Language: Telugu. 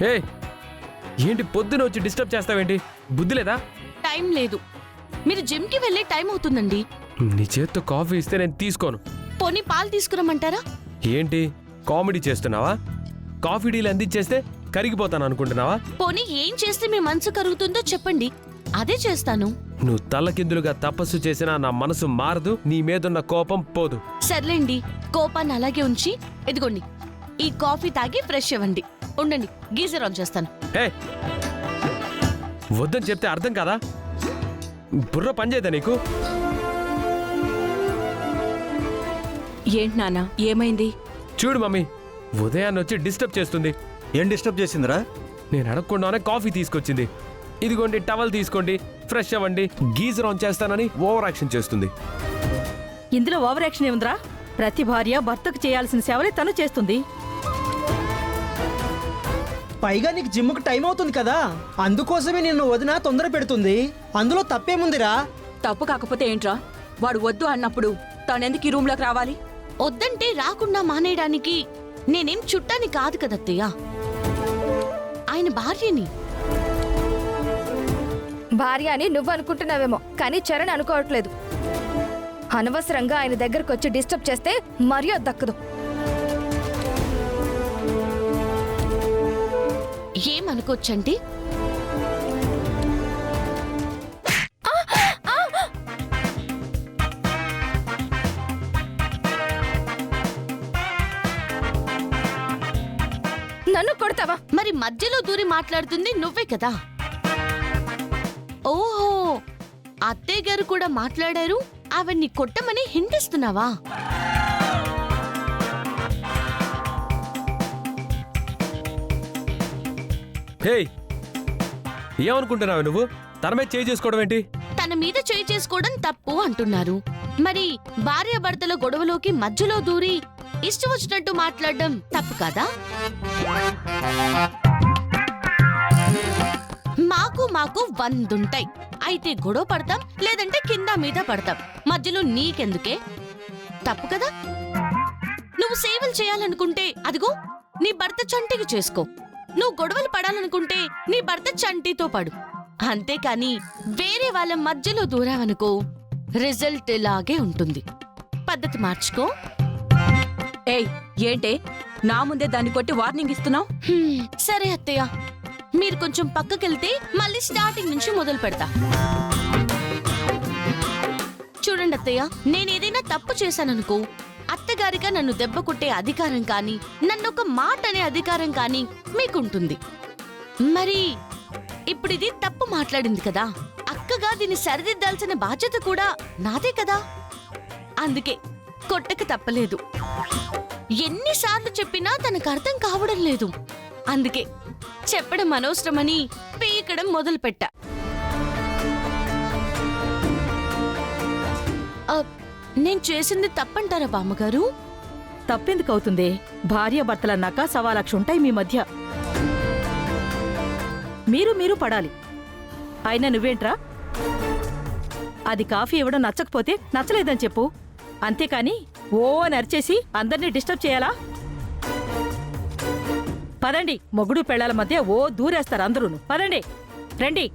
ఏ ఏంటి పొద్దున వచ్చి డిస్టర్బ్ చేస్తావేంటి? బుద్ధి లేదా? టైం లేదు. మీరు జిమ్కి వెళ్ళే టైం అవుతుందండి. నీ చేత్తో కాఫీ ఇస్తే నేను తీసుకోను. పోనీ పాలు తీసుకురమ్మంటారా? ఏంటి కామెడీ చేస్తున్నావా? కాఫీ డీలు అందించేస్తే కరిగిపోతాను అనుకుంటున్నావా? పోనీ ఏం చేస్తే మీ మనసు కరుగుతుందో చెప్పండి, అదే చేస్తాను. నువ్వు తల్లకిందులుగా తపస్సు చేసినా నా మనసు మారదు, నీ మీదున్న కోపం పోదు. సర్లేండి, కోపాన్ని అలాగే ఉంచి ఇదిగోండి ఈ కాఫీ తాగి ఫ్రెష్ అవ్వండి. ఉండండి, గీజర్ ఆన్ చేస్తాను. ఏ వద్దని చెప్తే అర్థం కాదా? బుర్ర పనిచేయదా నీకు? ఏంటి నాన్న, ఏమైంది? చూడు మమ్మీ, ఉదయాన్ని వచ్చి డిస్టర్బ్ చేస్తుంది. ఏం డిస్టర్బ్ చేసిందిరా? నేను అడగకుండానే కాఫీ తీసుకొచ్చింది. ఇదిగోండి టవల్ తీసుకోండి, ఫ్రెష్ అవ్వండి, గీజర్ ఆన్ చేస్తానని ఓవర్ యాక్షన్ చేస్తుంది. ఇందులో ఓవర్ యాక్షన్ ఏముందిరా? ప్రతి భార్య భర్తకు చేయాల్సిన సేవలే తను చేస్తుంది. పైగా నీకు జిమ్కి టైం అవుతుంది కదా, అందుకోసమే నిన్ను వదిన తొందర పెడుతుంది. అందులో తప్పేముందిరా? తప్పు కాకపోతే ఏంట్రా? వాడు వద్దు అన్నప్పుడు తనెందుకు ఈ రూమ్లోకి రావాలి? వద్దంటే రాకుండా మానేయడానికి నేనేం చుట్టాని కాదు కదత్తయ్య, ఆయన భార్యని. భార్య అని నువ్వు అనుకుంటున్నావేమో, కానీ చరణ్ అనుకోవట్లేదు. అనవసరంగా ఆయన దగ్గరకు వచ్చి డిస్టర్బ్ చేస్తే మర్యాద దక్కదు. ఏమనుకోవచ్చండి? నన్ను కొడతావా? మరి మధ్యలో దూరి మాట్లాడుతుంది నువ్వే కదా. ఓహో, అత్తయ్య గారు కూడా మాట్లాడారు, ఆవిడ్ని కొట్టమని హింటిస్తున్నావా? హే ఏమనుకుంటున్నావు నువ్వు? తన మీద చేయి చేసుకోవడం ఏంటి? తన మీద చేయి చేసుకోవడం తప్పు అంటున్నారు. మరి భార్యాభర్తల గొడవలోకి మధ్యలో దూరి ఇష్టం వచ్చినట్టు మాట్లాడడం తప్పు కదా? మాకు 100 ఉంటాయి. అయితే గొడవ పడతాం, లేదంటే కింద మీద పడతాం. మధ్యలో నీకెందుకే? తప్పు కదా? నువ్వు సేవలు చేయాలనుకుంటే అదిగో నీ భర్త చంటికి చేసుకో. నువ్వు గొడవలు పడాలనుకుంటే నీ భర్త చంటితో పడు. అంతేకాని వేరే వాళ్ళ మధ్యలో దూరావనుకో, రిజల్ట్ ఇలాగే ఉంటుంది. పద్ధతి మార్చుకో. ఏయ్, ఏంటే నా ముందే దాన్ని కొట్టి వార్నింగ్ ఇస్తున్నావు? సరే అత్తయ్య, మీరు కొంచెం పక్కకెళ్తే మళ్ళీ స్టార్టింగ్ నుంచి మొదలు పెడతా. చూడండి అత్తయ్య, నేనేదైనా తప్పు చేశాననుకో, అత్తగారిగా నన్ను దెబ్బ కొట్టే అధికారం కానీ, నన్నొక మాట అనే అధికారం కానీ మీకుంటుంది. మరి ఇప్పుడిది తప్పు మాట్లాడింది కదా, అక్కగా దీన్ని సరిదిద్దాల్సిన బాధ్యత కూడా నాదే కదా. అందుకే కొట్టక తప్పలేదు. ఎన్నిసార్లు చెప్పినా తనకు అర్థం కావడం లేదు. అందుకే చెప్పడం అనవసరమని పీకడం మొదలుపెట్టా. నేను చేసింది తప్పంటారా బామ్మగారు? తప్పెందుకు అవుతుంది? భార్య భర్తలన్నాక 1,00,000 ఉంటాయి మీ మధ్య. మీరు పడాలి. అయినా నువ్వేంట్రా? అది కాఫీ ఇవ్వడం నచ్చకపోతే నచ్చలేదని చెప్పు, అంతేకాని ఓ నరిచేసి అందరినీ డిస్టర్బ్ చేయాలా? పదండి, మొగుడు పెళ్ళాల మధ్య ఓ దూరేస్తారు అందరూను. పదండి, రండి.